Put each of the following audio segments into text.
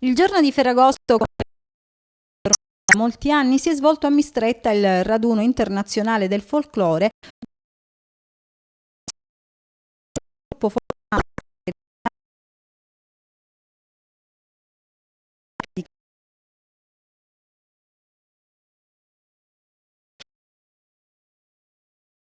Il giorno di Ferragosto, come da molti anni, si è svolto a Mistretta il raduno internazionale del folklore gruppo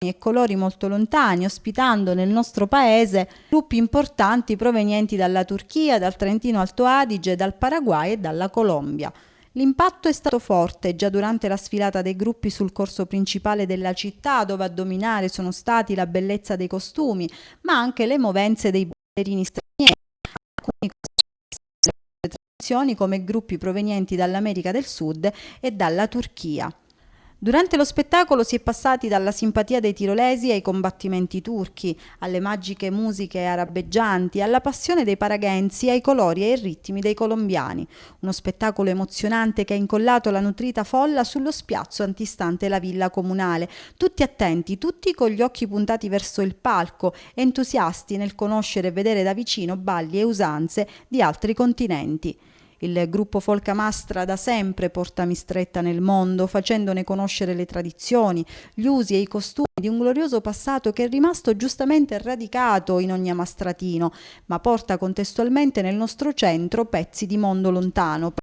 e colori molto lontani, ospitando nel nostro paese gruppi importanti provenienti dalla Turchia, dal Trentino Alto Adige, dal Paraguay e dalla Colombia. L'impatto è stato forte già durante la sfilata dei gruppi sul corso principale della città, dove a dominare sono stati la bellezza dei costumi, ma anche le movenze dei ballerini stranieri, alcuni tradizioni come gruppi provenienti dall'America del Sud e dalla Turchia. Durante lo spettacolo si è passati dalla simpatia dei tirolesi ai combattimenti turchi, alle magiche musiche arabeggianti, alla passione dei paraghenzi, ai colori e ai ritmi dei colombiani. Uno spettacolo emozionante che ha incollato la nutrita folla sullo spiazzo antistante la villa comunale, tutti attenti, tutti con gli occhi puntati verso il palco, entusiasti nel conoscere e vedere da vicino balli e usanze di altri continenti. Il gruppo Folcamastra da sempre porta Mistretta nel mondo, facendone conoscere le tradizioni, gli usi e i costumi di un glorioso passato che è rimasto giustamente radicato in ogni amastratino, ma porta contestualmente nel nostro centro pezzi di mondo lontano.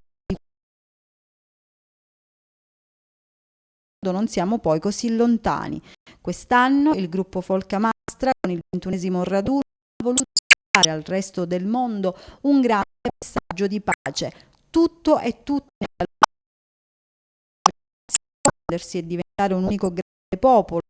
Non siamo poi così lontani. Quest'anno il gruppo Folcamastra, con il 21esimo raduno, ha voluto dare al resto del mondo un grande messaggio di pace. Tutto e tutti e diventare un unico grande popolo,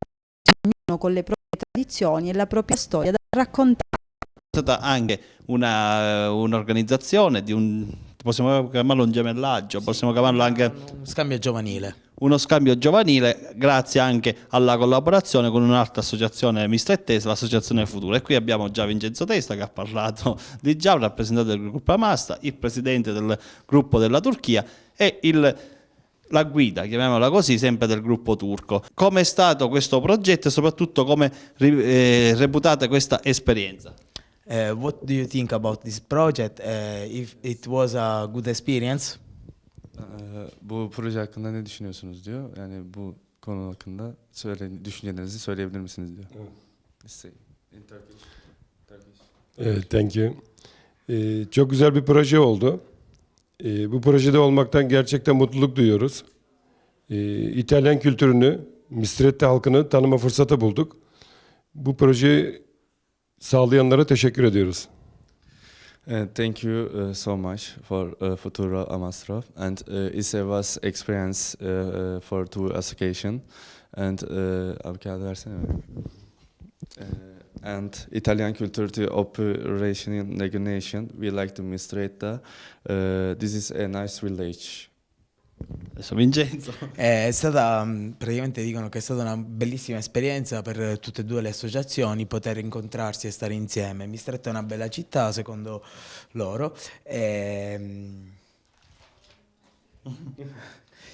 ognuno con le proprie tradizioni e la propria storia da raccontare. È stata anche un'organizzazione di possiamo chiamarlo un gemellaggio, possiamo chiamarlo anche uno scambio giovanile. Uno scambio giovanile, grazie anche alla collaborazione con un'altra associazione mistrettese, l'associazione Futura. E qui abbiamo già Vincenzo Testa che ha parlato di già, un rappresentante del gruppo Amasta, il presidente del gruppo della Turchia e la guida, chiamiamola così, sempre del gruppo turco. Come è stato questo progetto e soprattutto come reputate questa esperienza? What do you think about this project? If it was a good experience? Bu proje hakkında ne düşünüyorsunuz diyor. Yani bu konu hakkında düşüncelerinizi söyleyebilir misiniz diyor. In Turkish. Thank you. Çok güzel bir proje oldu. Bu projede olmaktan gerçekten mutluluk duyuyoruz. İtalyan kültürünü, Mistretta halkını tanıma fırsatı bulduk. Bu projeyi sağlayanlara teşekkür ediyoruz. Thank you so much for Futura Amasra, and it's a vast experience for two association, and abi kağıdı versene. And Italian culture to operation in recognition. We like to Mistretta. This is a nice village. Adesso Vincenzo. È stata, praticamente dicono che è stata una bellissima esperienza per tutte e due le associazioni poter incontrarsi e stare insieme. Mistretta è una bella città secondo loro.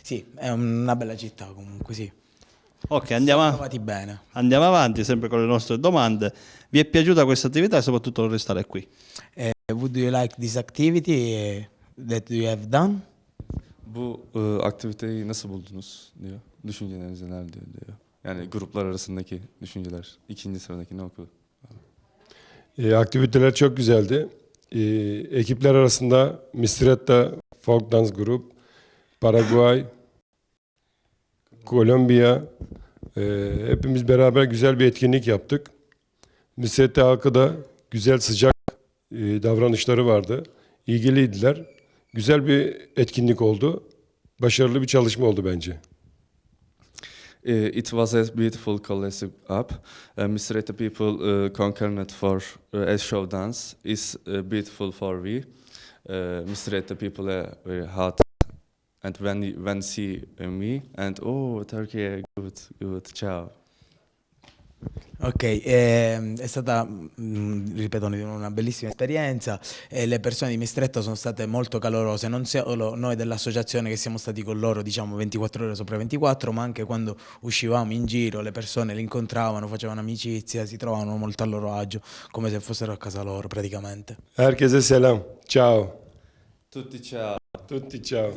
Sì, è una bella città comunque, sì. Ok, Bene. Andiamo avanti sempre con le nostre domande. Vi è piaciuta questa attività e soprattutto restare qui? Would you like this activity that you have done? Bu aktiviteyi nasıl buldunuz diyor. Düşünceleriniz neler diyor. Yani gruplar arasındaki düşünceler. İkinci sıradaki ne okudu? Aktiviteler çok güzeldi. Ekipler arasında Mistretta Folk Dance Group, Paraguay, Kolombiya, hepimiz beraber güzel bir etkinlik yaptık. Mistretta halkı da güzel sıcak davranışları vardı. İlgiliydiler. Güzel bir etkinlik oldu. Başarılı bir çalışma oldu bence. It was a beautiful collective up. Mistretta people concerned for a show dance is beautiful for we. Mistretta people are very hot, and when see me and Turkey good ciao. Ok, è stata, ripeto, una bellissima esperienza e le persone di Mistretta sono state molto calorose, non solo noi dell'associazione che siamo stati con loro, diciamo 24 ore sopra 24, ma anche quando uscivamo in giro le persone li incontravano, facevano amicizia, si trovavano molto a loro agio, come se fossero a casa loro praticamente. Herkese selam. Ciao. Tutti ciao. Tutti ciao.